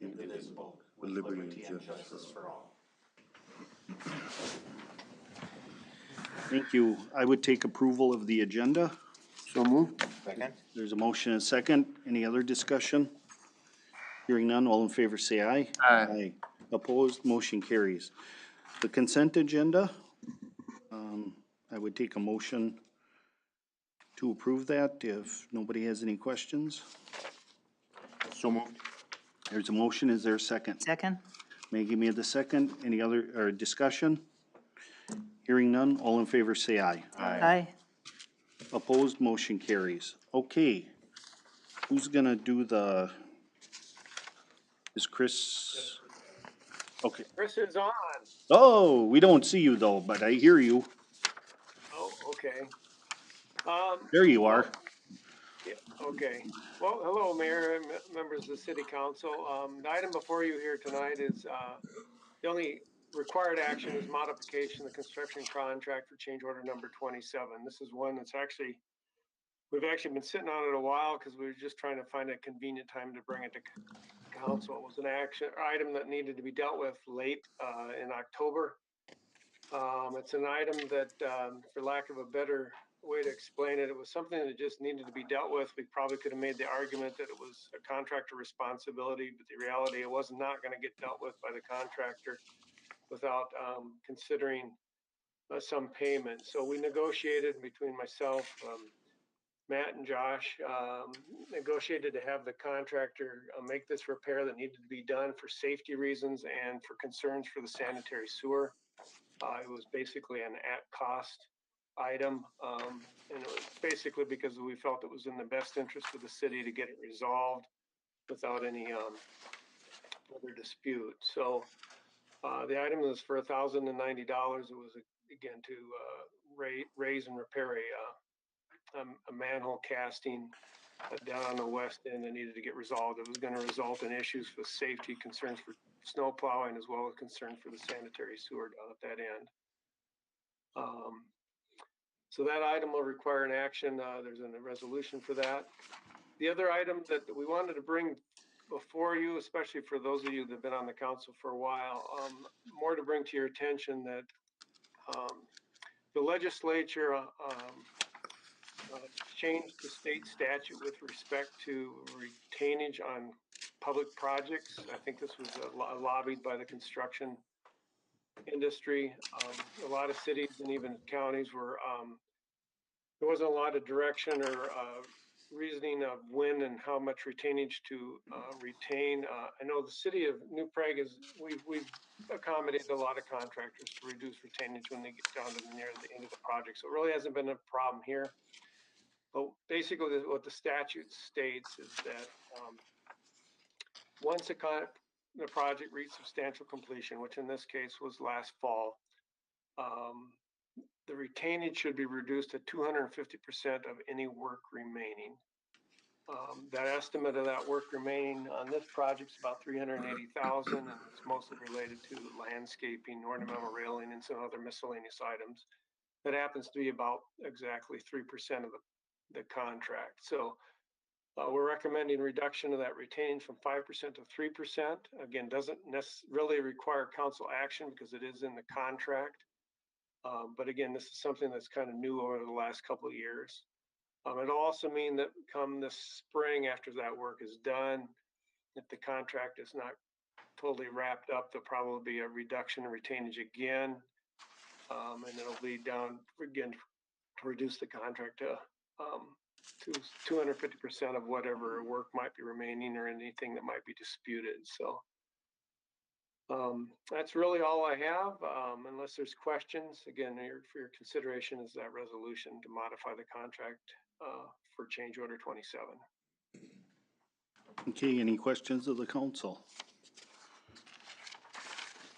indivisible, with liberty and justice for all. Thank you. I would take approval of the agenda. So moved. Second? There's a motion and a second. Any other discussion? Hearing none, all in favor say aye. Aye. Opposed, motion carries. The consent agenda, I would take a motion to approve that if nobody has any questions. So moved. There's a motion. Is there a second? Second? Maggie made the second. Any other, or discussion? Hearing none, all in favor say aye. Aye. Opposed, motion carries. Okay. Who's gonna do the, is Chris? Okay. Chris is on. Oh, we don't see you though, but I hear you. Oh, okay. There you are. Yeah, okay. Well, hello, Mayor and members of the City Council. The item before you here tonight is, the only required action is modification of the construction contract for change order number 27. This is one that's we've actually been sitting on it a while because we were just trying to find a convenient time to bring it to council. It was an item that needed to be dealt with late in October. It's an item that, for lack of a better way to explain it, it was something that just needed to be dealt with. We probably could have made the argument that it was a contractor responsibility, but the reality, it was not going to get dealt with by the contractor without considering some payment. So we negotiated between myself, Matt and Josh, negotiated to have the contractor make this repair that needed to be done for safety reasons and for concerns for the sanitary sewer. It was basically an at-cost item, and it was basically because we felt it was in the best interest of the city to get it resolved without any other dispute. So the item was for $1,090. It was, again, to raise and repair a manhole casting down on the west end that needed to get resolved. It was going to result in issues with safety, concerns for snow plowing, as well as concerns for the sanitary sewer down at that end. So that item will require an action. There's a resolution for that. The other item that we wanted to bring before you, especially for those of you that have been on the council for a while, more to bring to your attention that the legislature changed the state statute with respect to retainage on public projects. I think this was lobbied by the construction industry. A lot of cities and even counties were, there wasn't a lot of direction or reasoning of when and how much retainage to retain. I know the city of New Prague we've accommodated a lot of contractors to reduce retainage when they get down to near the end of the project. So it really hasn't been a problem here. But basically what the statute states is that once the project reached substantial completion, which in this case was last fall, the retainage should be reduced to 250% of any work remaining. That estimate of that work remaining on this project is about $380,000, and it's mostly related to landscaping, ornamental railing, and some other miscellaneous items. That happens to be about exactly 3% of the contract. So we're recommending reduction of that retainage from 5% to 3%. Again, doesn't necessarily require council action because it is in the contract. But again, this is something that's kind of new over the last couple of years. It'll also mean that come this spring, after that work is done, if the contract is not totally wrapped up, there'll probably be a reduction in retainage again. And it'll be down again to reduce the contract to 250% of whatever work might be remaining or anything that might be disputed. So that's really all I have, unless there's questions. Again, for your consideration is that resolution to modify the contract for change order 27. Okay, any questions of the council?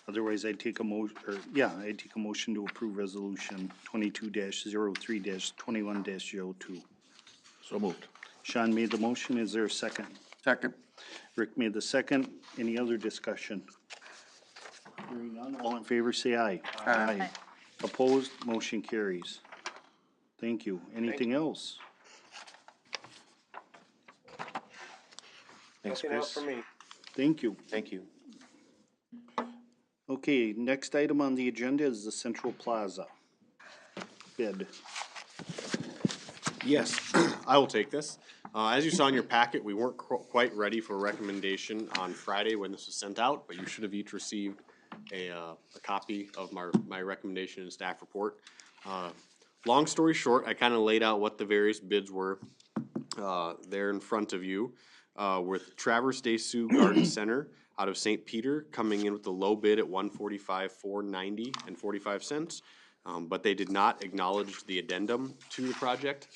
Otherwise, I'd take a motion to approve resolution 22-03-21-02. So moved. Sean made the motion. Is there a second? Second. Rick made the second. Any other discussion? Hearing none, all in favor say aye. Aye. Opposed, motion carries. Thank you. Anything else? Thanks, Nothing else Chris. for me. Thank you. Thank you. Okay, next item on the agenda is the Central Plaza bid. Yes, I will take this. As you saw in your packet, we weren't quite ready for recommendation on Friday when this was sent out, but you should have each received a copy of my recommendation and staff report. Long story short, I kind of laid out what the various bids were there in front of you, with Traverse Day Sioux Garden Center out of St. Peter coming in with the low bid at $145,490 and 45 cents. But they did not acknowledge the addendum to the project.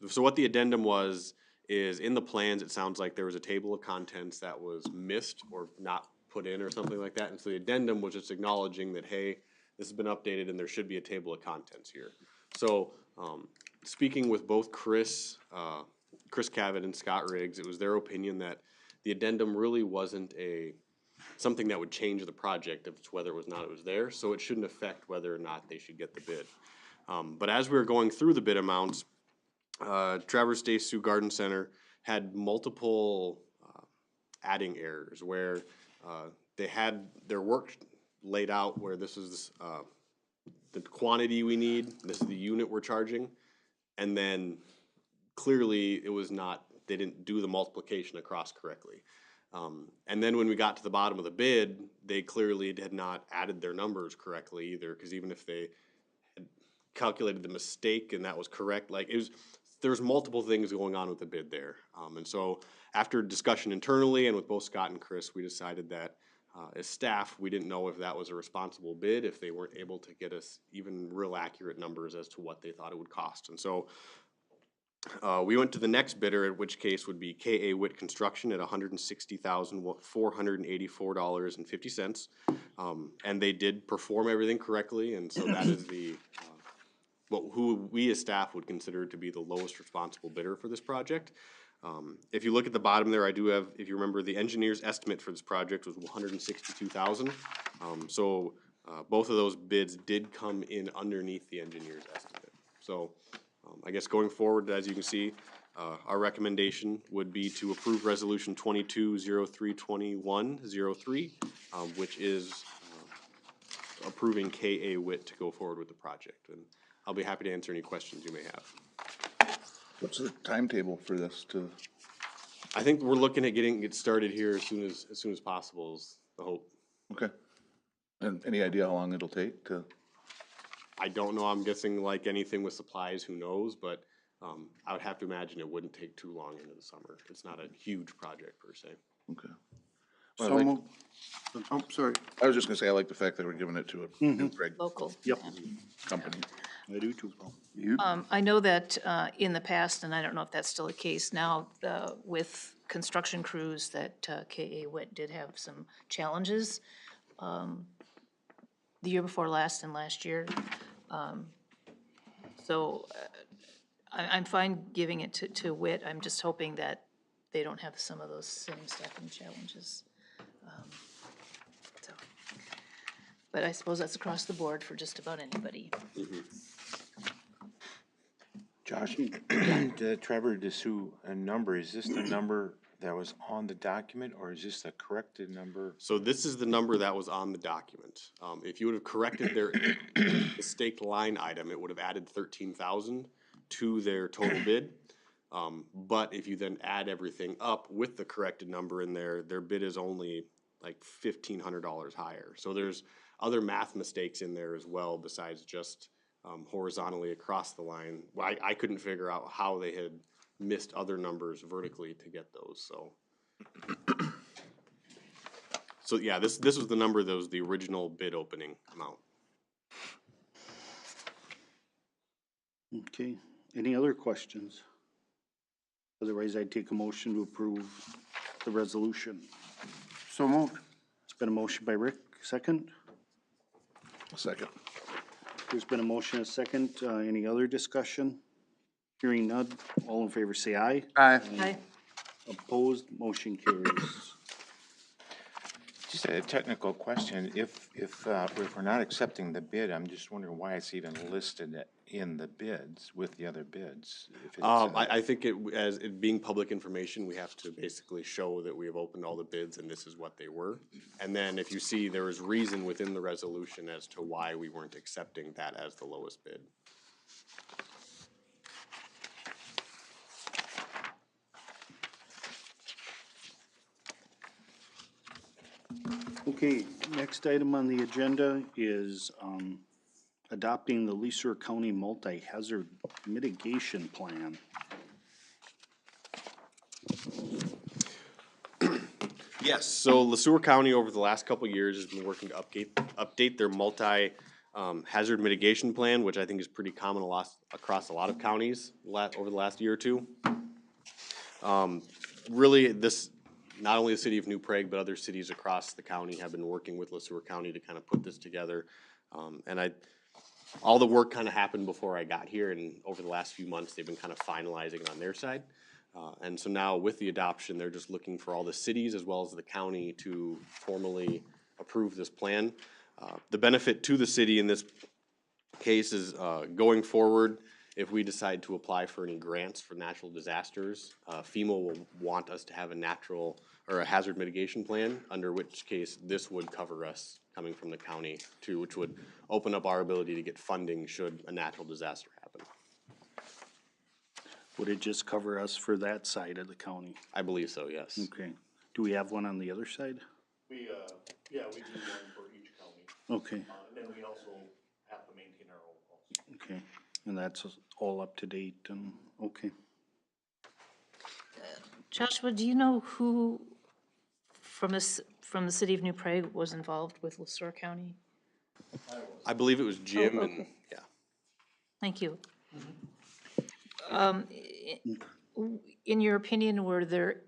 So what the addendum was, is in the plans, it sounds like there was a table of contents that was missed or not put in or something like that. And so the addendum was just acknowledging that, hey, this has been updated and there should be a table of contents here. So, speaking with both Chris Cavett and Scott Riggs, it was their opinion that the addendum really wasn't something that would change the project if it's whether it was not it was there, so it shouldn't affect whether or not they should get the bid. But as we were going through the bid amounts, Traverse Day Sioux Garden Center had multiple adding errors where they had their work laid out where this is the quantity we need, this is the unit we're charging, and then clearly it was not, they didn't do the multiplication across correctly. And then when we got to the bottom of the bid, they clearly had not added their numbers correctly either, because even if they had calculated the mistake and that was correct, like there was multiple things going on with the bid there. And so after discussion internally and with both Scott and Chris, we decided that as staff, we didn't know if that was a responsible bid, if they weren't able to get us even real accurate numbers as to what they thought it would cost. And so we went to the next bidder, in which case would be K.A. Witt Construction at $160,484.50. And they did perform everything correctly, and so that is who we as staff would consider to be the lowest responsible bidder for this project. If you look at the bottom there, I do have, if you remember, the engineer's estimate for this project was $162,000. So both of those bids did come in underneath the engineer's estimate. So I guess going forward, as you can see, our recommendation would be to approve resolution 22032103, which is approving K.A. Witt to go forward with the project. And I'll be happy to answer any questions you may have. What's the timetable for this to? I think we're looking at getting it started here as soon as possible is the hope. Okay. And any idea how long it'll take to? I don't know. I'm guessing like anything with supplies, who knows? But I would have to imagine it wouldn't take too long into the summer. It's not a huge project per se. Okay. So Well, moved. Oh, sorry. I was just gonna say, I like the fact that we're giving it to a new Prague Local. Yep, company. I do too. I know that in the past, and I don't know if that's still the case now, with construction crews, that K.A. Witt did have some challenges the year before last and last year. So I'm fine giving it to Witt. I'm just hoping that they don't have some of those same staffing challenges. So, but I suppose that's across the board for just about anybody. Josh, the Trevor Dessous number, is this the number that was on the document, or is this the corrected number? So this is the number that was on the document. If you would have corrected their mistaked line item, it would have added 13,000 to their total bid. But if you then add everything up with the corrected number in there, their bid is only like $1,500 higher. So there's other math mistakes in there as well besides just horizontally across the line. I couldn't figure out how they had missed other numbers vertically to get those. So yeah, this was the number that was the original bid opening amount. Okay, any other questions? Otherwise, I'd take a motion to approve the resolution. So moved. It's been a motion by Rick, second. Second. There's been a motion, a second. Any other discussion? Hearing none, all in favor say aye. Aye. Aye. Opposed, motion carries. Just a technical question. If we're not accepting the bid, I'm just wondering why it's even listed in the bids with the other bids? If it's, I think as it being public information, we have to basically show that we have opened all the bids and this is what they were. And then if you see there is reason within the resolution as to why we weren't accepting that as the lowest bid. Okay, next item on the agenda is, adopting the Leesure County Multi-Hazard Mitigation Plan. Yes, so LeSueur County over the last couple of years has been working to update their hazard mitigation plan, which I think is pretty common across a lot of counties over the last year or two. Really, not only the city of New Prague, but other cities across the county have been working with LeSueur County to kind of put this together. All the work kind of happened before I got here, and over the last few months, they've been kind of finalizing on their side. And so now with the adoption, they're just looking for all the cities as well as the county to formally approve this plan. The benefit to the city in this case is going forward, if we decide to apply for any grants for natural disasters, FEMA will want us to have a natural or a hazard mitigation plan, under which case this would cover us coming from the county too, which would open up our ability to get funding should a natural disaster happen. Would it just cover us for that side of the county? I believe so, yes. Okay. Do we have one on the other side? We do one for each county, Okay, and then we also have to maintain our own also. okay. And that's all up to date and, okay. Joshua, do you know who from the city of New Prague was involved with LeSueur County? I believe it was Jim and, okay. yeah. Thank you. In your opinion, were there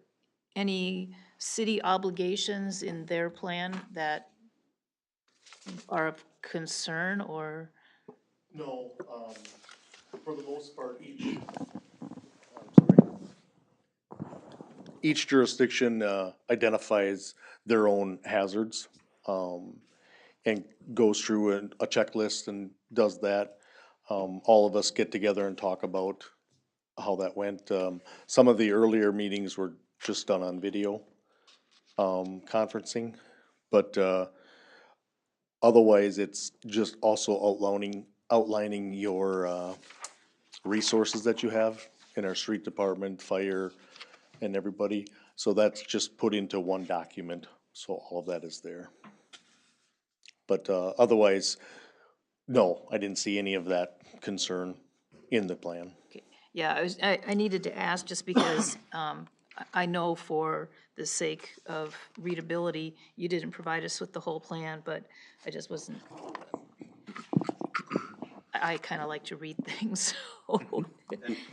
any city obligations in their plan that are of concern, or? No, for the most part, each jurisdiction identifies their own hazards, and goes through a checklist and does that. All of us get together and talk about how that went. Some of the earlier meetings were just done on video, conferencing, but, otherwise, it's just also outlining your, resources that you have in our street department, fire, and everybody. So that's just put into one document, so all of that is there. But, otherwise, no, I didn't see any of that concern in the plan. Yeah, I needed to ask just because I know for the sake of readability, you didn't provide us with the whole plan, but I just wasn't, I kind of like to read things, so.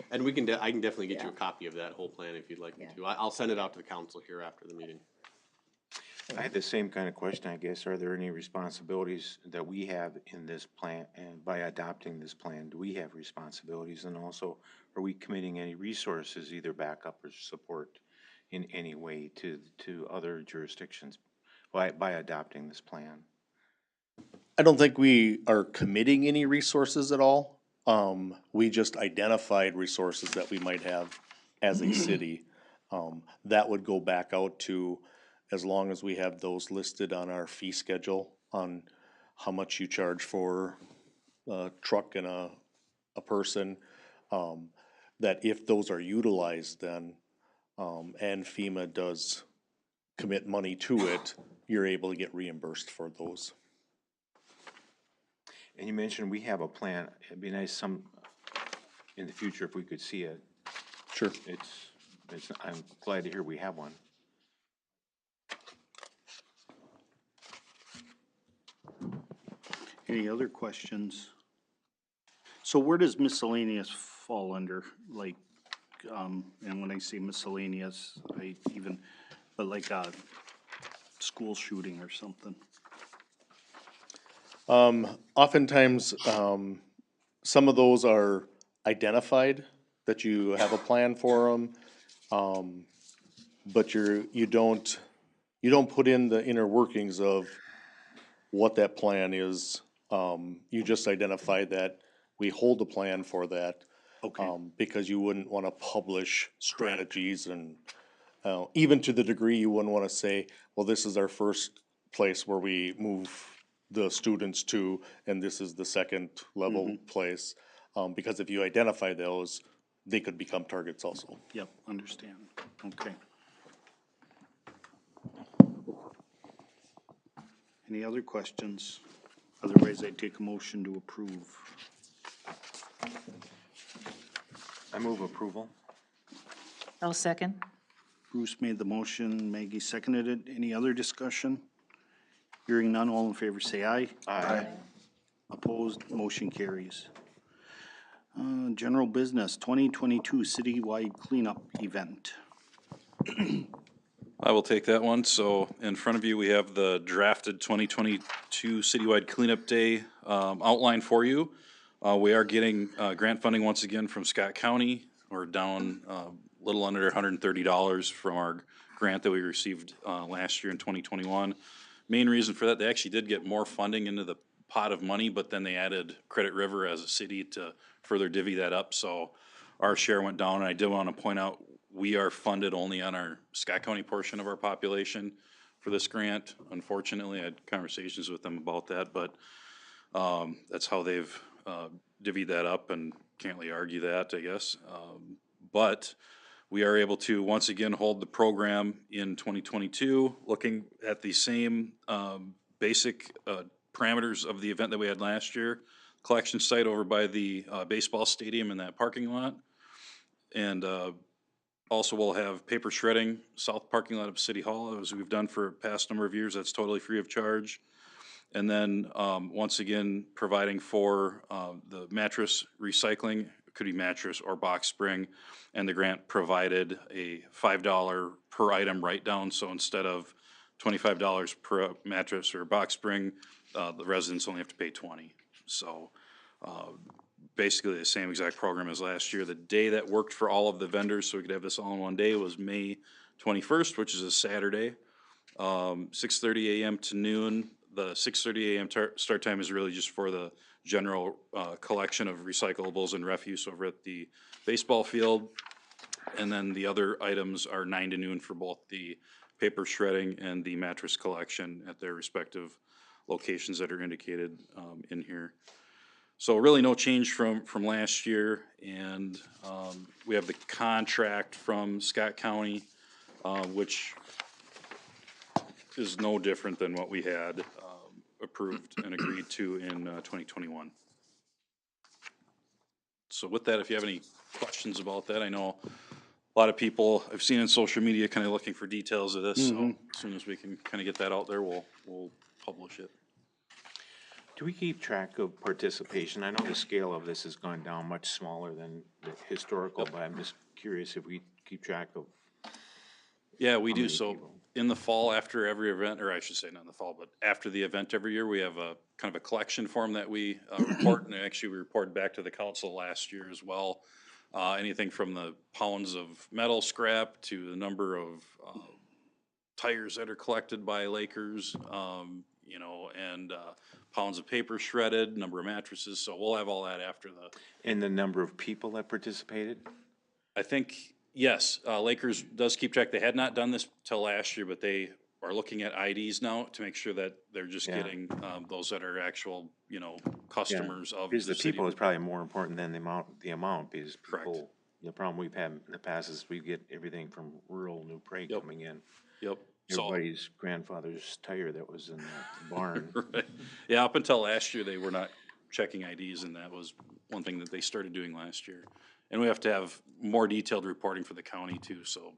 And I can definitely get you a copy of that whole plan if you'd like me to. I'll send it out to the council here after the meeting. I had the same kind of question, I guess. Are there any responsibilities that we have in this plan, and by adopting this plan, do we have responsibilities? And also, are we committing any resources, either backup or support in any way to other jurisdictions by adopting this plan? I don't think we are committing any resources at all. We just identified resources that we might have as a city. That would go back out to, as long as we have those listed on our fee schedule on how much you charge for a truck and a person, that if those are utilized then, and FEMA does commit money to it, you're able to get reimbursed for those. And you mentioned we have a plan. It'd be nice in the future if we could see it. Sure. I'm glad to hear we have one. Any other questions? So where does miscellaneous fall under, like, and when I say miscellaneous, but like a school shooting or something? Oftentimes, some of those are identified, that you have a plan for them, but you don't put in the inner workings of what that plan is. You just identify that we hold a plan for that. Okay. Because you wouldn't wanna publish strategies and, even to the degree you wouldn't wanna say, well, this is our first place where we move the students to, and this is the second level place. Because if you identify those, they could become targets also. Yep, understand. Okay. Any other questions? Otherwise, I take a motion to approve. I move approval. I'll second. Bruce made the motion, Maggie seconded it. Any other discussion? Hearing none, all in favor say aye. Aye. Opposed, motion carries. General business, 2022 citywide cleanup event. I will take that one. So in front of you, we have the drafted 2022 citywide cleanup day outline for you. We are getting grant funding once again from Scott County. We're down a little under $130 from our grant that we received last year in 2021. Main reason for that, they actually did get more funding into the pot of money, but then they added Credit River as a city to further divvy that up. So our share went down, and I did want to point out, we are funded only on our Scott County portion of our population for this grant. Unfortunately, I had conversations with them about that, but that's how they've divvied that up, and can't really argue that, I guess. But we are able to once again hold the program in 2022, looking at the same basic parameters of the event that we had last year. Collection site over by the baseball stadium in that parking lot. And also we'll have paper shredding, south parking lot of City Hall, as we've done for past number of years. That's totally free of charge. And then once again, providing for the mattress recycling, could be mattress or box spring. And the grant provided a $5 per item write-down. So instead of $25 per mattress or box spring, the residents only have to pay $20. So basically the same exact program as last year. The day that worked for all of the vendors, so we could have this all in one day, was May 21st, which is a Saturday, 6:30 a.m. to noon. The 6:30 a.m. Start time is really just for the general collection of recyclables and refuse over at the baseball field. And then the other items are 9 to noon for both the paper shredding and the mattress collection at their respective locations that are indicated in here. So really no change from last year, and we have the contract from Scott County, which is no different than what we had approved and agreed to in 2021. So with that, if you have any questions about that, I know a lot of people I've seen in social media kind of looking for details of this, so as soon as we can kind of get that out there, we'll publish it. Do we keep track of participation? I know the scale of this has gone down much smaller than the historical, but I'm just curious if we keep track of. Yeah, we do. many So people? in the fall, after every event, or I should say not in the fall, but after the event every year, we have a kind of a collection form that we report, and actually we reported back to the council last year as well. Anything from the pounds of metal scrap to the number of tires that are collected by Lakers, you know, and pounds of paper shredded, number of mattresses. So we'll have all that after the. And the number of people that participated? I think, yes, Lakers does keep track. They had not done this till last year, but they are looking at IDs now to make sure that they're just Yeah. getting those that are actual, you know, customers of Because the the city. people is probably more important than the amount, because Correct. people, the problem we've had in the past is we get everything from rural New Prague Yep. coming in. Yep. So, Everybody's grandfather's tire that was in the barn. right. Yeah, up until last year, they were not checking IDs, and that was one thing that they started doing last year. And we have to have more detailed reporting for the county too, so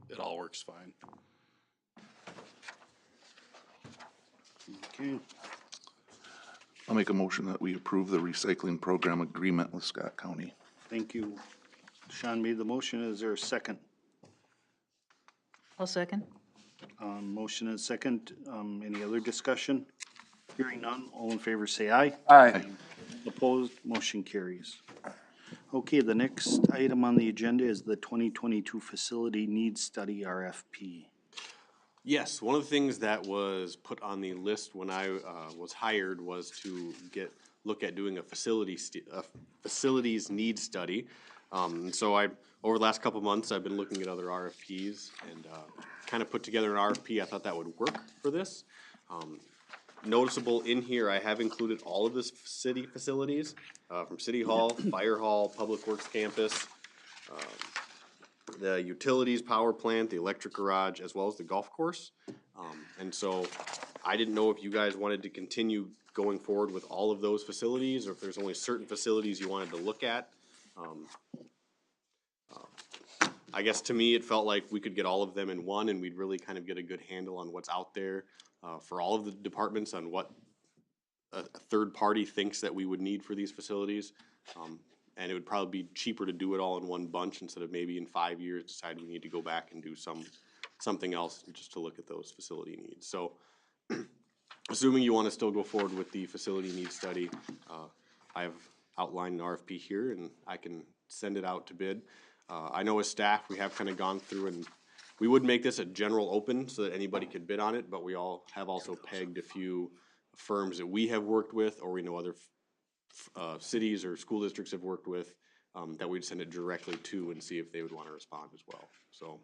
it all works fine. Okay, I'll make a motion that we approve the recycling program agreement with Scott County. thank you. Sean made the motion. Is there a second? I'll second. Motion and second. Any other discussion? Hearing none, all in favor say aye. Aye. Opposed, motion carries. Okay, the next item on the agenda is the 2022 Facility Needs Study RFP. Yes, one of the things that was put on the list when I was hired was to get look at doing a facilities needs study. And so over the last couple months, I've been looking at other RFPs and kind of put together an RFP. I thought that would work for this. Noticeable in here, I have included all of the city facilities, from City Hall, Fire Hall, Public Works Campus, the utilities, power plant, the electric garage, as well as the golf course. And so I didn't know if you guys wanted to continue going forward with all of those facilities, or if there's only certain facilities you wanted to look at. I guess to me, it felt like we could get all of them in one, and we'd really kind of get a good handle on what's out there for all of the departments, on what a third party thinks that we would need for these facilities. And it would probably be cheaper to do it all in one bunch instead of maybe in 5 years decide we need to go back and do something else just to look at those facility needs. So assuming you want to still go forward with the facility needs study, I have outlined an RFP here and I can send it out to bid. I know as staff, we have kind of gone through, and we would make this a general open so that anybody could bid on it, but we all have also pegged a few firms that we have worked with, or we know other cities or school districts have worked with, that we'd send it directly to and see if they would want to respond as well. So,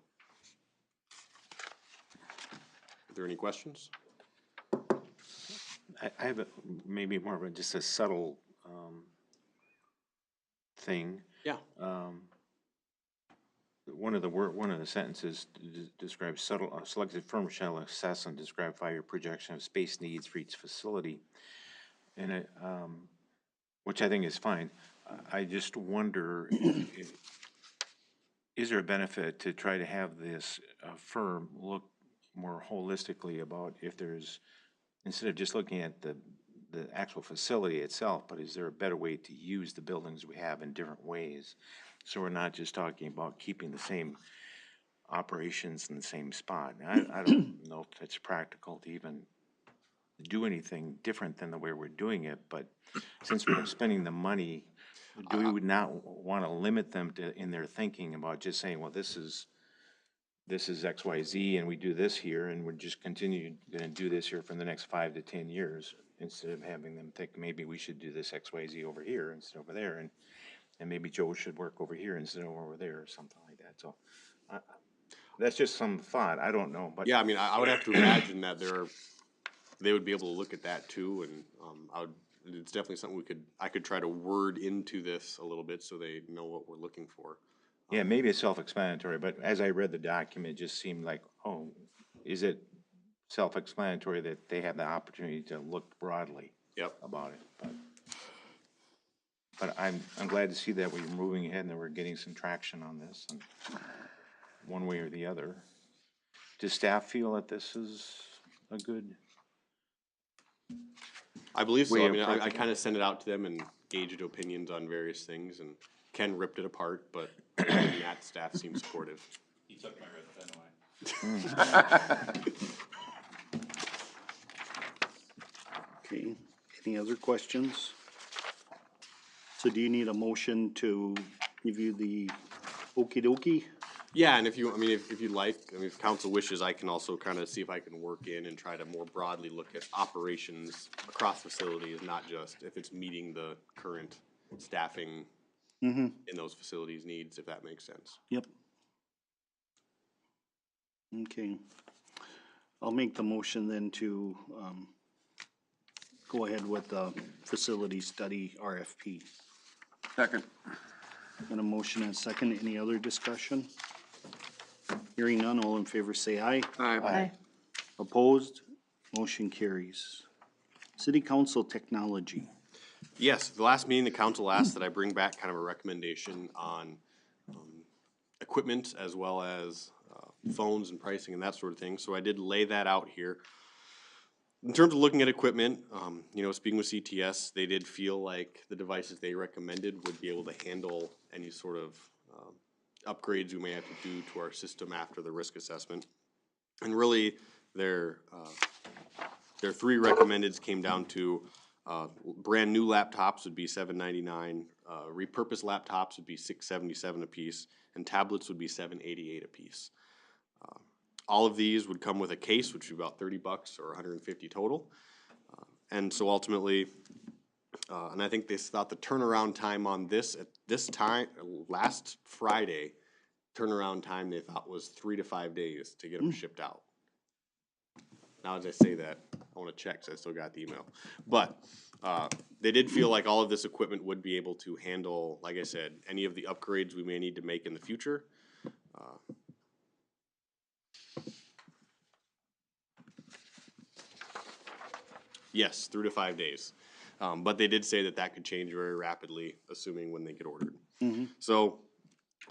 are there any questions? I have maybe more of just a subtle thing. Yeah. One of the sentences describes selected firm shall assess and describe 5-year projection of space needs for each facility, and which I think is fine. I just wonder, is there a benefit to try to have this firm look more holistically about if there's, instead of just looking at the actual facility itself, but is there a better way to use the buildings we have in different ways? So we're not just talking about keeping the same operations in the same spot. Now, I don't know if it's practical to even do anything different than the way we're doing it, but since we're spending the money, do we would not want to limit them in their thinking about just saying, well, this is X, Y, Z, and we do this here, and we're just going to do this here for the next 5 to 10 years, instead of having them think maybe we should do this X, Y, Z over here instead of over there, and maybe Joe should work over here instead of over there, or something like that. So that's just some thought. I don't know, but Yeah, I mean, I would have to imagine that they would be able to look at that too, and it's definitely something I could try to word into this a little bit so they know what we're looking for. yeah, maybe it's self-explanatory. But as I read the document, it just seemed like, oh, is it self-explanatory that they have the opportunity to look broadly about it? But I'm glad to see that we're moving ahead and that we're getting some traction on this, and one way or the other. Does staff feel that this is a good? I believe so. Way I of mean, I approaching kind of sent it out to them and gauged opinions on various things, and Ken ripped it apart, but other than that, staff seems supportive. He took my red pen away. Okay, any other questions? So do you need a motion to give you the okey-dokey? Yeah, and if you'd like, if council wishes, I can also kind of see if I can work in and try to more broadly look at operations across facilities, not just if it's meeting the current staffing in those facilities needs, if that makes sense. Yep. Okay. I'll make the motion then to, go ahead with the facility study RFP. Second. Got a motion and a second. Any other discussion? Hearing none, all in favor say aye. Aye. Opposed? Motion carries. City Council Technology. Yes, the last meeting, the council asked that I bring back kind of a recommendation on equipment as well as phones and pricing and that sort of thing. So I did lay that out here. In terms of looking at equipment, speaking with CTS, they did feel like the devices they recommended would be able to handle any sort of upgrades we may have to do to our system after the risk assessment. And really, their 3 recommendeds came down to brand new laptops would be $799, repurposed laptops would be $677 a piece, and tablets would be $788 a piece. All of these would come with a case, which would be about $30 or $150 total. And so ultimately, And I think they thought the turnaround time on this, at this time, last Friday, turnaround time they thought was 3 to 5 days to get them shipped out. Now, as I say that, I wanna check, cause I still got the email. But, they did feel like all of this equipment would be able to handle, like I said, any of the upgrades we may need to make in the future. Yes, 3 to 5 days. But they did say that that could change very rapidly, assuming when they get ordered. So,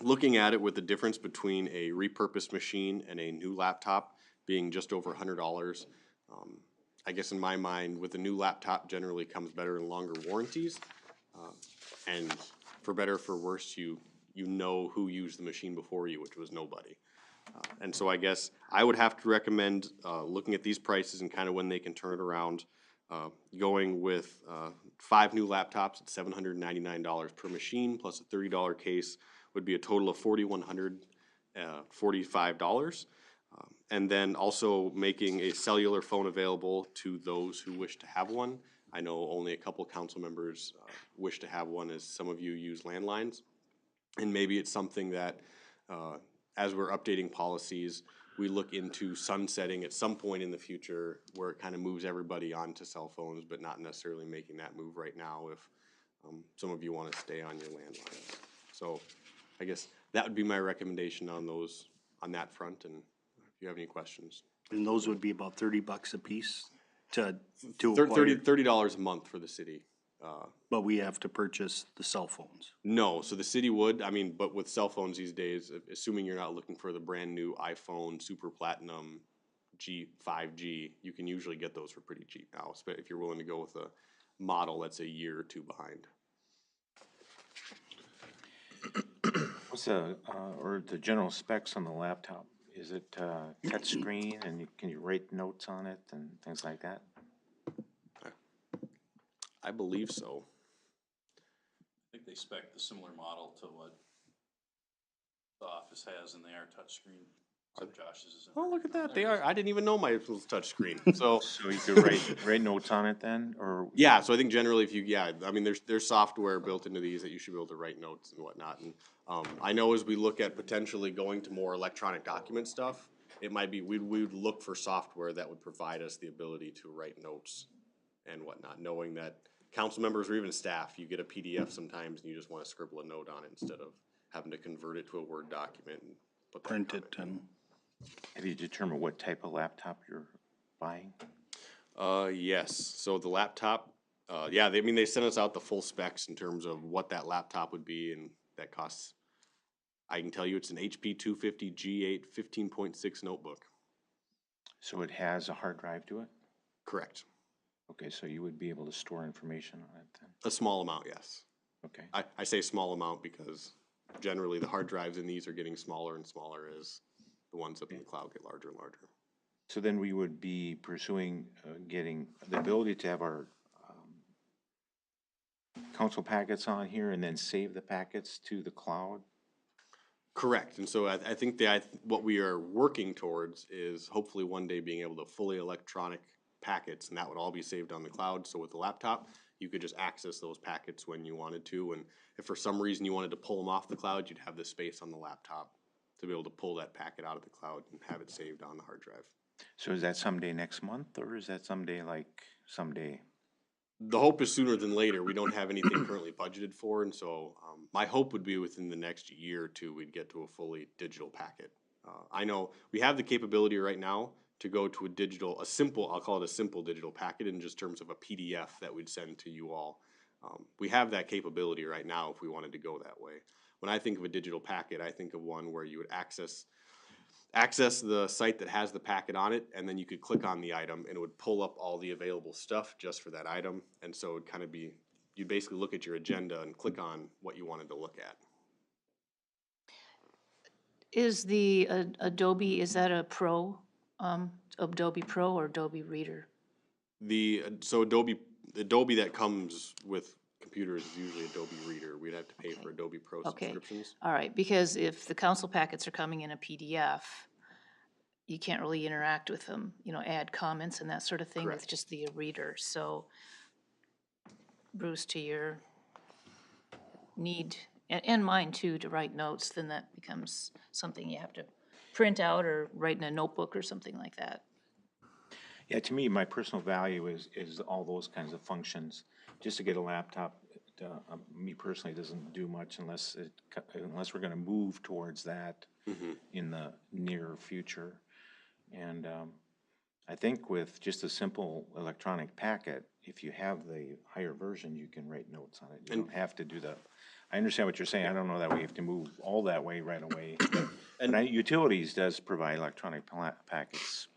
looking at it with the difference between a repurposed machine and a new laptop being just over $100, I guess in my mind, with a new laptop generally comes better and longer warranties. And for better or for worse, you know who used the machine before you, which was nobody. And so I guess I would have to recommend, looking at these prices and kind of when they can turn it around, going with 5 new laptops at $799 per machine plus a $30 case would be a total of $4,145. And then also making a cellular phone available to those who wish to have one. I know only a couple council members wish to have one, as some of you use landlines. And maybe it's something that, as we're updating policies, we look into sunsetting at some point in the future where it kind of moves everybody onto cell phones, but not necessarily making that move right now if some of you want to stay on your landlines. So I guess that would be my recommendation on those, on that front, and if you have any questions. And those would be about $30 a piece to Thir- acquire, $30 a month for the city. but we have to purchase the cell phones. No, so the city would, I mean, but with cell phones these days, assuming you're not looking for the brand new iPhone Super Platinum 5G, you can usually get those for pretty cheap now, if you're willing to go with a model that's a year or two behind. What's or the general specs on the laptop? Is it touch screen and can you write notes on it and things like that? I believe so. I think they spec the similar model to what the office has in their touchscreen. So Josh's is. Oh, look at that, they are, I didn't even know mine was touchscreen, so. So you could write notes on it then, or? Yeah, so I think generally if you, yeah, I mean, there's software built into these that you should be able to write notes and whatnot. And I know as we look at potentially going to more electronic document stuff, it might be, we would look for software that would provide us the ability to write notes and whatnot, knowing that council members or even staff, you get a PDF sometimes and you just wanna scribble a note on it instead of having to convert it to a Word document and put that Print it comment. and, Have you determined what type of laptop you're buying? Yes, so the laptop, yeah, they sent us out the full specs in terms of what that laptop would be, and that costs, I can tell you it's an HP 250 G8 15.6 notebook. So it has a hard drive to it? Correct. Okay, so you would be able to store information on it then? A small amount, yes. Okay. I say small amount because generally the hard drives in these are getting smaller and smaller as the ones up in the cloud get larger and larger. So then we would be pursuing getting the ability to have our council packets on here and then save the packets to the cloud? Correct, and so I think what we are working towards is hopefully one day being able to fully electronic packets, and that would all be saved on the cloud. So with the laptop, you could just access those packets when you wanted to, and if for some reason you wanted to pull them off the cloud, you'd have the space on the laptop to be able to pull that packet out of the cloud and have it saved on the hard drive. So is that someday next month, or is that someday? The hope is sooner than later. We don't have anything currently budgeted for, and so my hope would be within the next year or two, we'd get to a fully digital packet. I know we have the capability right now to go to I'll call it a simple digital packet in just terms of a PDF that we'd send to you all. We have that capability right now if we wanted to go that way. When I think of a digital packet, I think of one where you would access the site that has the packet on it, and then you could click on the item and it would pull up all the available stuff just for that item. And so it'd kind of be, you'd basically look at your agenda and click on what you wanted to look at. Is the Adobe, is that a Pro, Adobe Pro or Adobe Reader? So Adobe that comes with computers is usually Adobe Reader. We'd have to pay for Adobe Pro Okay, subscriptions. all right, because if the council packets are coming in a PDF, you can't really interact with them, add comments and that sort of thing with Correct. just the reader, so Bruce, to your need, and mine too, to write notes, then that becomes something you have to print out or write in a notebook or something like that. Yeah, to me, my personal value is all those kinds of functions. Just to get a laptop, me personally, doesn't do much unless we're gonna move towards that in the near future. And, I think with just a simple electronic packet, if you have the higher version, you can write notes on it. You don't have to do I understand what you're saying. I don't know that we have to move all that way right away. And utilities does provide electronic packets.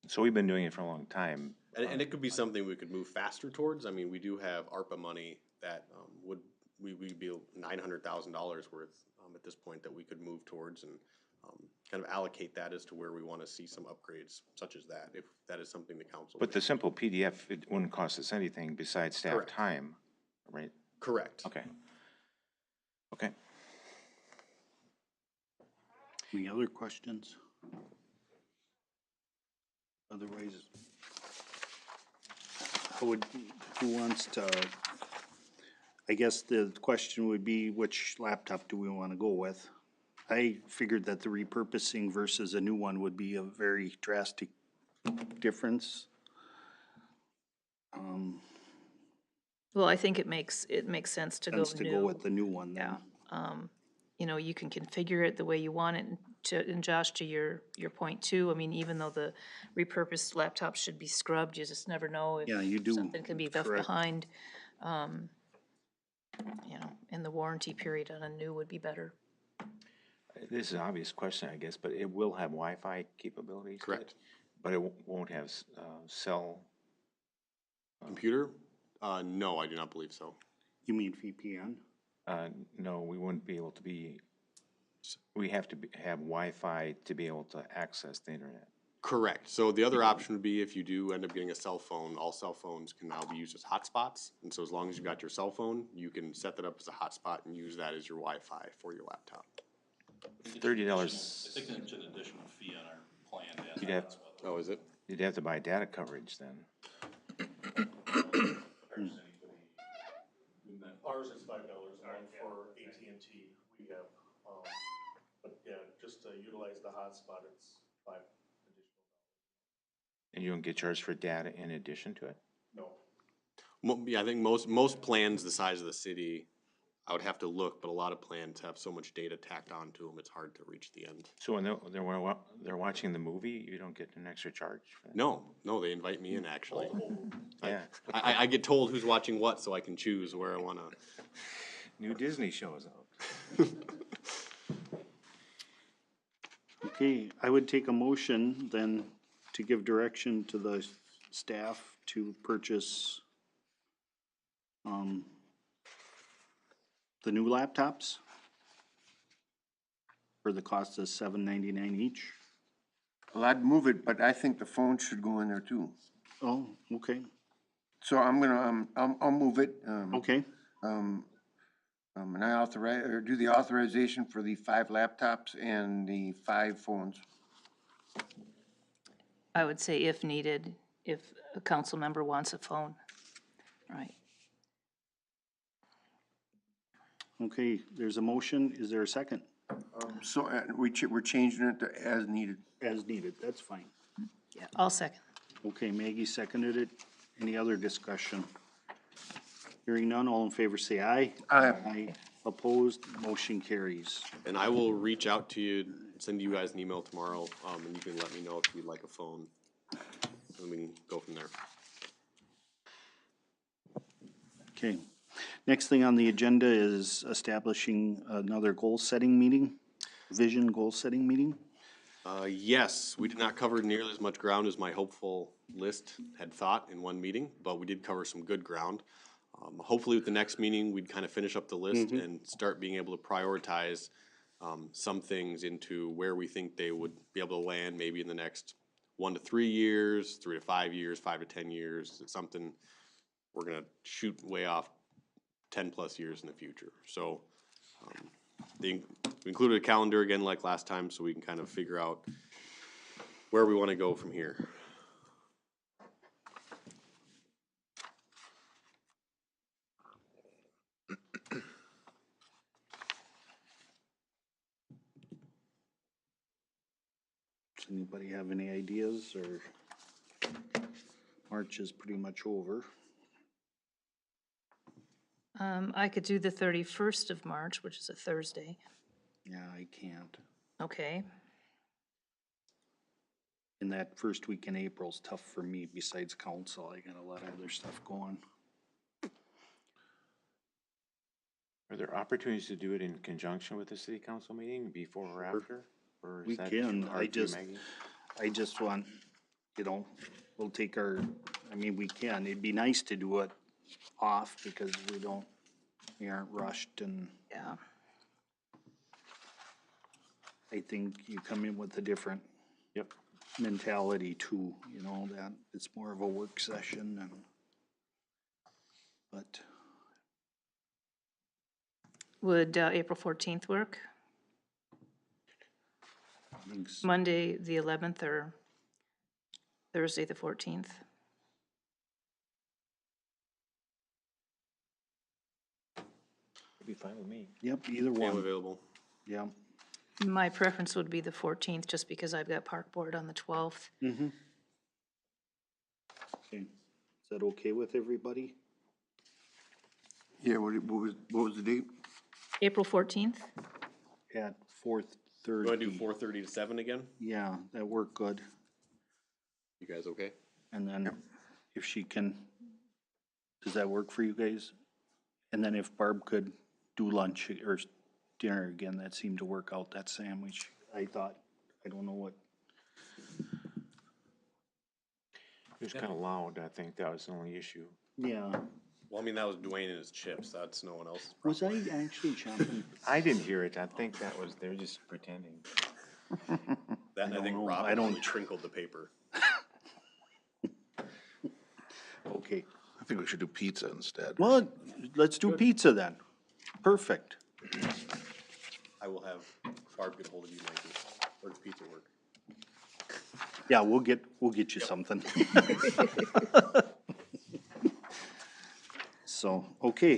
So we've been doing it for a long time. And it could be something we could move faster towards. I mean, we do have ARPA money that we'd be $900,000 worth at this point that we could move towards and kind of allocate that as to where we want to see some upgrades such as that, if that is something the council. But the simple PDF, it wouldn't cost us anything besides staff Correct. time, right? Correct. Okay. Okay. Any other questions? Otherwise, who wants to, I guess the question would be, which laptop do we want to go with? I figured that the repurposing versus a new one would be a very drastic difference. Well, I think it makes sense to go Sense to go new. with the new one then. Yeah. You know, you can configure it the way you want it, and Josh, to your point too, I mean, even though the repurposed laptop should be scrubbed, you just never know if Yeah, you do, something can be left correct. behind. You know, and the warranty period on a new would be better. This is an obvious question, I guess, but it will have Wi-Fi capabilities? Correct. But it won't have cell? Computer? No, I do not believe so. You mean VPN? No, we wouldn't be able to we have to have Wi-Fi to be able to access the internet. Correct. So the other option would be if you do end up getting a cell phone, all cell phones can now be used as hotspots. And so as long as you've got your cell phone, you can set that up as a hotspot and use that as your Wi-Fi for your laptop. $30. I think it's an additional fee on our plan. You'd have, Oh, is it? you'd have to buy data coverage then. Ours is $5 a month for AT&T. We have, but yeah, just to utilize the hotspot, it's $5 additional. And you don't get charged for data in addition to it? No. Yeah, I think most plans the size of the city, I would have to look, but a lot of plans have so much data tacked onto them, it's hard to reach the end. So when they're watching the movie, you don't get an extra charge for that? No, they invite me in actually. Yeah. I get told who's watching what so I can choose where I want to. New Disney shows out. Okay, I would take a motion then to give direction to the staff to purchase the new laptops for the cost of $7.99 each. Well, I'd move it, but I think the phone should go in there too. Oh, okay, So I'm gonna, I'll move it. okay, And I do the authorization for the 5 laptops and the 5 phones. I would say if needed, if a council member wants a phone, right? okay, there's a motion, is there a second? So we're changing it to as needed. As needed, that's fine. Yeah, I'll second. Okay, Maggie seconded it, any other discussion? Hearing none, all in favor say aye. Aye. Aye, opposed, motion carries. And I will reach out to you, send you guys an email tomorrow, and you can let me know if you'd like a phone. And we can go from there. Okay, next thing on the agenda is establishing another goal-setting meeting, vision goal-setting meeting. Yes, we did not cover nearly as much ground as my hopeful list had thought in one meeting, but we did cover some good ground. Hopefully with the next meeting, we'd kind of finish up the list and start being able to prioritize some things into where we think they would be able to land maybe in the next 1 to 3 years, 3 to 5 years, 5 to 10 years. It's something we're gonna shoot way off 10 plus years in the future. So we included a calendar again like last time so we can kind of figure out where we want to go from here. Anybody have any ideas, or March is pretty much over? I could do the 31st of March, which is a Thursday. Yeah, I can't. Okay. And that first week in April's tough for me, besides council, I got a lot of other stuff going. Are there opportunities to do it in conjunction with the city council meeting, before or after? Or is We that can, too hard for you, Maggie? I just want, we'll take our, we can, it'd be nice to do it off because we aren't rushed, and Yeah. I think you come in with a different Yep. mentality too, that it's more of a work session but Would April 14th work? I think Monday, the 11th, or Thursday, the 14th? It'd be fine with me. yep, either I'm one, available. yeah. My preference would be the 14th, just because I've got park board on the 12th. Mm-hmm. Okay, is that okay with everybody? Yeah, what was the date? April 14th? At You wanna 4:30. do 4:30 to 7 again? Yeah, that worked good. You guys okay? And then if she can, does that work for you guys? And then if Barb could do lunch or dinner again, that seemed to work out, that sandwich. I thought, I don't know what, It was kind of loud, I think that was the only issue. yeah. Well, that was Dwayne and his chips, that's no one else's Was problem. I actually chomping? I didn't hear it, I think that was, they're just pretending. That, I think know. Rob I don't- actually crinkled the paper. Okay. I think we should do pizza instead. Well, let's do pizza then. Perfect. I will have Barb get hold of you, Mikey. Or does pizza work? Yeah, we'll get you something. So, okay,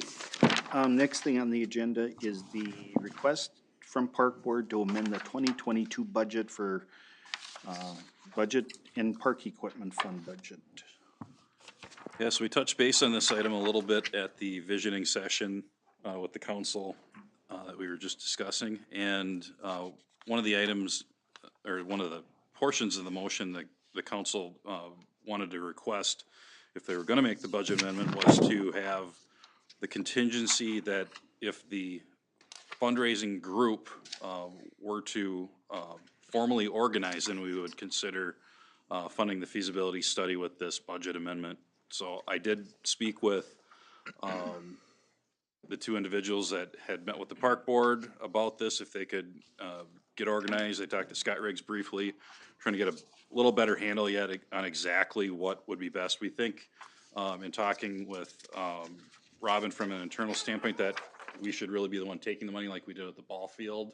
next thing on the agenda is the request from Park Board to amend the 2022 budget for, budget and park equipment fund budget. Yeah, so we touched base on this item a little bit at the visioning session with the council that we were just discussing. And one of the items, or one of the portions of the motion that the council wanted to request, if they were gonna make the budget amendment, was to have the contingency that if the fundraising group were to formally organize, then we would consider funding the feasibility study with this budget amendment. So I did speak with the two individuals that had met with the park board about this, if they could get organized. I talked to Scott Riggs briefly, trying to get a little better handle yet on exactly what would be best. We think, in talking with Robin from an internal standpoint, that we should really be the one taking the money like we did at the ball field.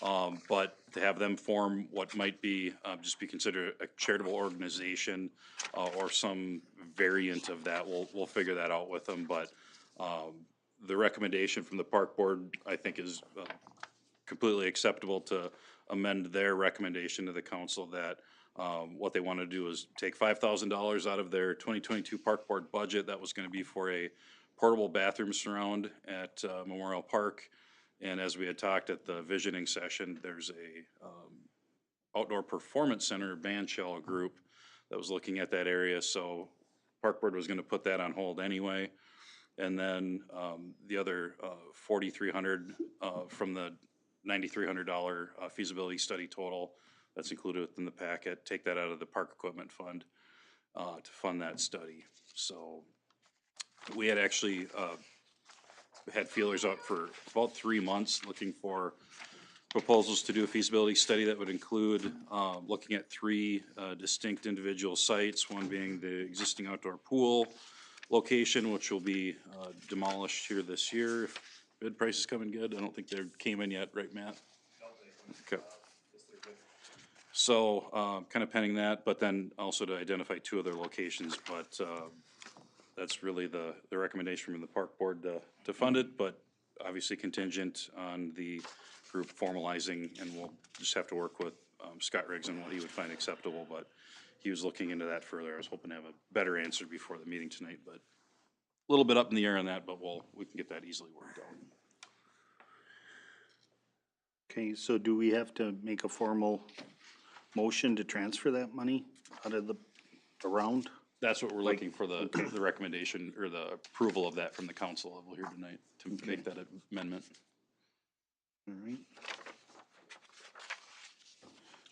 But to have them form what might be, just be considered a charitable organization, or some variant of that, we'll figure that out with them, but, the recommendation from the park board, I think, is, completely acceptable to amend their recommendation to the council that, what they want to do is take $5,000 out of their 2022 park board budget. That was going to be for a portable bathroom surround at, Memorial Park. And as we had talked at the visioning session, there's a outdoor performance center band shell group that was looking at that area, so park board was gonna put that on hold anyway. And then the other $4,300 from the $9,300 feasibility study total that's included within the packet, take that out of the park equipment fund to fund that study. So we had actually had feelers out for about 3 months, looking for proposals to do a feasibility study that would include looking at 3 distinct individual sites, one being the existing outdoor pool location, which will be demolished here this year. If bid price is coming good, I don't think they came in yet, right, Matt? Okay. So, kind of pending that, but then also to identify 2 other locations, but that's really the recommendation from the park board to fund it, but obviously contingent on the group formalizing, and we'll just have to work with Scott Riggs on what he would find acceptable, but he was looking into that further. I was hoping to have a better answer before the meeting tonight, but a little bit up in the air on that, but we can get that easily worked out. Okay, so do we have to make a formal motion to transfer that money out of the round? That's what we're looking for, the recommendation or the approval of that from the council level here tonight to make that amendment. All right.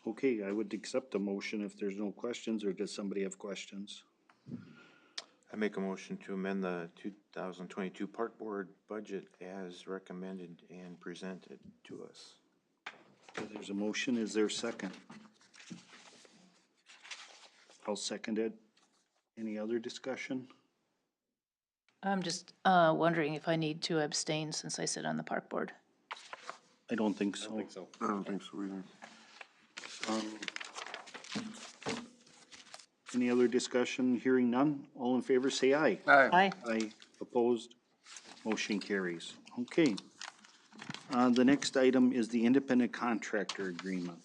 Okay, I would accept the motion if there's no questions, or does somebody have questions? I make a motion to amend the 2022 Park Board budget as recommended and presented to us. Okay, there's a motion, is there a second? I'll second it. Any other discussion? I'm just wondering if I need to abstain since I sit on the park board. I don't think so. I don't think so either. Any other discussion? Hearing none, all in favor say aye. Aye. Aye, opposed, motion carries. Okay. The next item is the independent contractor agreement.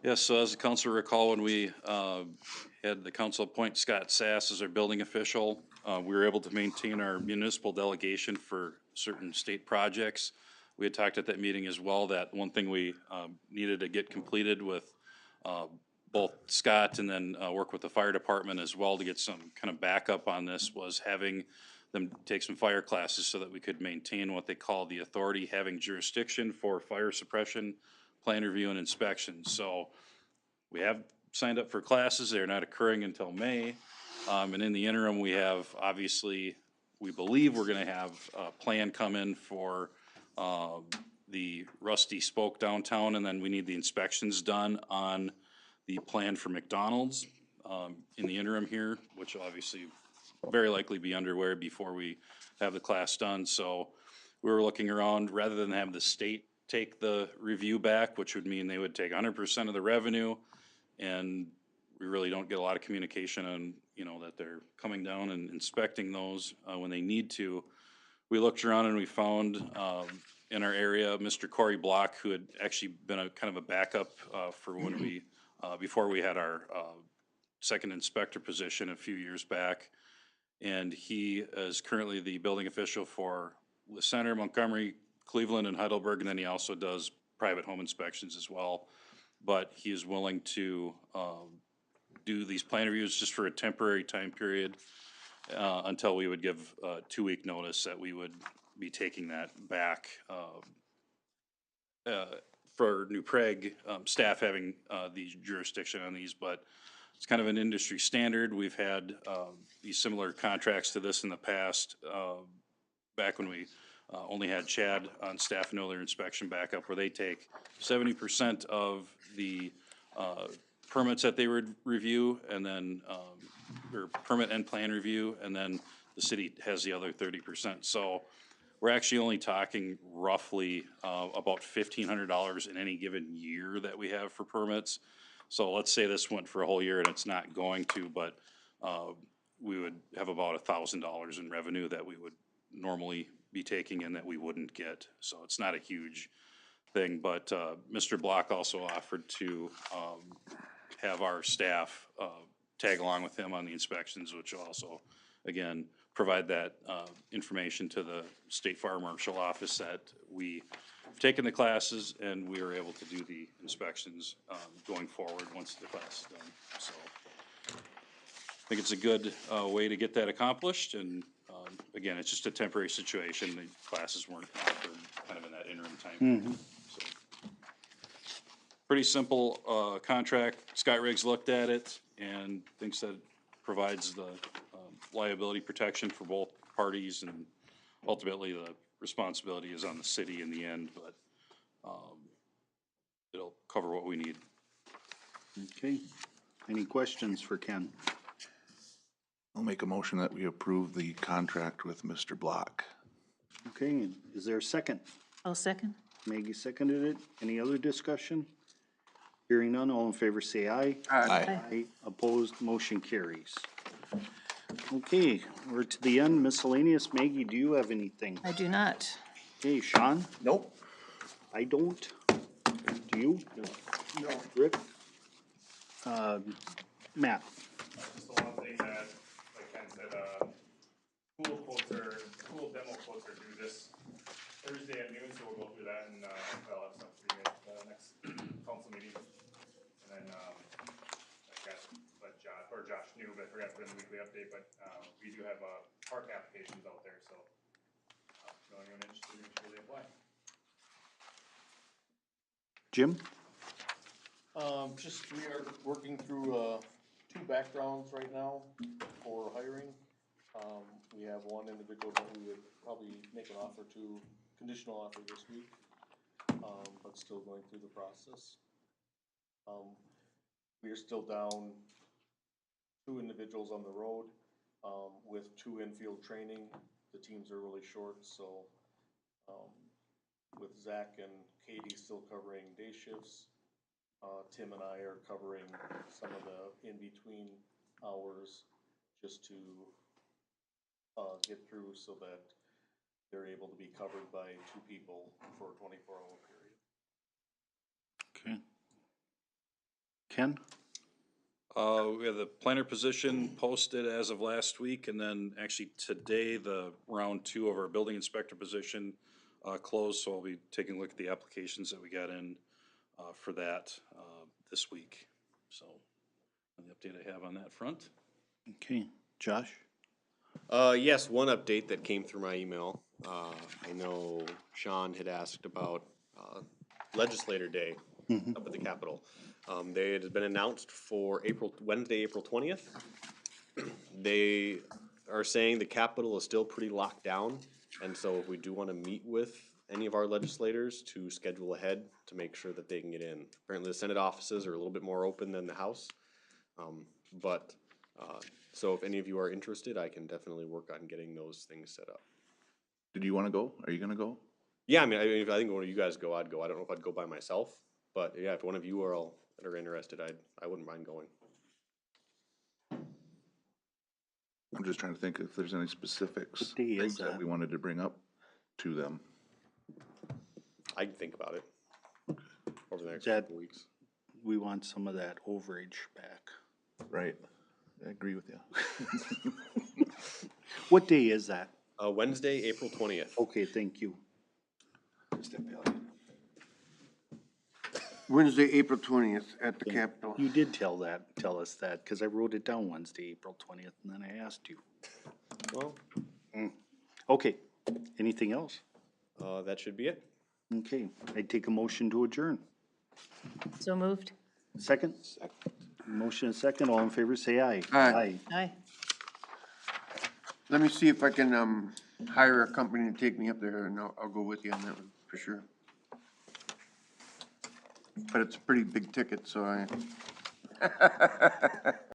Yes, so as the council recall, when we had the council appoint Scott Sass as our building official, we were able to maintain our municipal delegation for certain state projects. We had talked at that meeting as well that one thing we needed to get completed with both Scott and then work with the fire department as well to get some kind of backup on this was having them take some fire classes so that we could maintain what they call the authority having jurisdiction for fire suppression, plan review, and inspection. So we have signed up for classes. They're not occurring until May. And in the interim, we have, obviously, we believe we're gonna have a plan come in for the Rusty Spoke downtown, and then we need the inspections done on the plan for McDonald's in the interim here, which will obviously very likely be underway before we have the class done. So we were looking around, rather than have the state take the review back, which would mean they would take 100% of the revenue, and we really don't get a lot of communication on, you know, that they're coming down and inspecting those when they need to. We looked around and we found in our area, Mr. Corey Block, who had actually been a kind of a backup for when we, before we had our second inspector position a few years back. And he is currently the building official for the Center, Montgomery, Cleveland, and Heidelberg, and then he also does private home inspections as well. But he is willing to do these plan reviews just for a temporary time period until we would give a 2-week notice that we would be taking that back for New Prague staff having the jurisdiction on these. But it's kind of an industry standard. We've had these similar contracts to this in the past, back when we only had Chad on staff and their inspection backup, where they take 70% of the permits that they would review, and then, or permit and plan review, and then the city has the other 30%. So we're actually only talking roughly about $1,500 in any given year that we have for permits. So let's say this went for a whole year and it's not going to, but we would have about $1,000 in revenue that we would normally be taking in that we wouldn't get. So it's not a huge thing, but Mr. Block also offered to have our staff tag along with him on the inspections, which will also, again, provide that information to the State Fire Marshal Office that we have taken the classes and we are able to do the inspections going forward once the class is done. So I think it's a good way to get that accomplished, and again, it's just a temporary situation. The classes weren't offered kind of in that interim time. So, pretty simple contract. Scott Riggs looked at it and thinks that it provides the liability protection for both parties, and ultimately the responsibility is on the city in the end, but it'll cover what we need. Okay, any questions for Ken? I'll make a motion that we approve the contract with Mr. Block. Okay, is there a second? I'll second. Maggie seconded it. Any other discussion? Hearing none, all in favor say aye. Aye. Aye. Opposed, motion carries. Okay, we're to the end. Miscellaneous. Maggie, do you have anything? I do not. Okay, Sean? Nope. I don't. Do to you? No. Rick? Matt? Just the one thing that, like Ken said, pool demo quotes are due this Thursday at noon, so we'll go through that and, I'll have stuff for you at the next council meeting. And then, I guess, Josh knew, but I forgot to put in the weekly update, but, we do have, park applications out there, so, if anyone interested, make sure they apply. Jim? Just, we are working through, 2 backgrounds right now for hiring. We have one individual that we would probably make an offer to, conditional offer this week, but still going through the process. We are still down 2 individuals on the road, with 2 infield training. The teams are really short, so, with Zach and Katie still covering day shifts, Tim and I are covering some of the in-between hours just to, get through so that they're able to be covered by 2 people for a 24-hour period. Okay. Ken? We have the planner position posted as of last week, and then actually today, the round 2 of our building inspector position closed, so I'll be taking a look at the applications that we got in for that this week. So, the update I have on that front. Okay. Josh? Yes, one update that came through my email. I know Sean had asked about, Legislator Day up at the Capitol. It has been announced for Wednesday, April 20th. They are saying the Capitol is still pretty locked down, and so if we do wanna meet with any of our legislators to schedule ahead to make sure that they can get in. Apparently the Senate offices are a little bit more open than the House. So if any of you are interested, I can definitely work on getting those things set up. Did you wanna go? Are you gonna go? Yeah, I mean, if I think one of you guys go, I'd go. I don't know if I'd go by myself, but yeah, if one of you are all that are interested, I wouldn't mind going. I'm just trying to think if there's any specifics, What day is things that that? we wanted to bring up to them. I can think about it over the next That- couple weeks. We want some of that overage back. Right. I agree with you. What day is that? Wednesday, April 20th. Okay, thank you. Wednesday, April 20th at the Capitol. You did tell us that, cause I wrote it down Wednesday, April 20th, and then I asked you. Well, Okay, anything else? that should be it. Okay, I take a motion to adjourn. So moved? Second? Motion and second, all in favor, say aye. Aye. Aye. Let me see if I can, hire a company to take me up there, and I'll go with you on that one, for sure. But it's a pretty big ticket, so I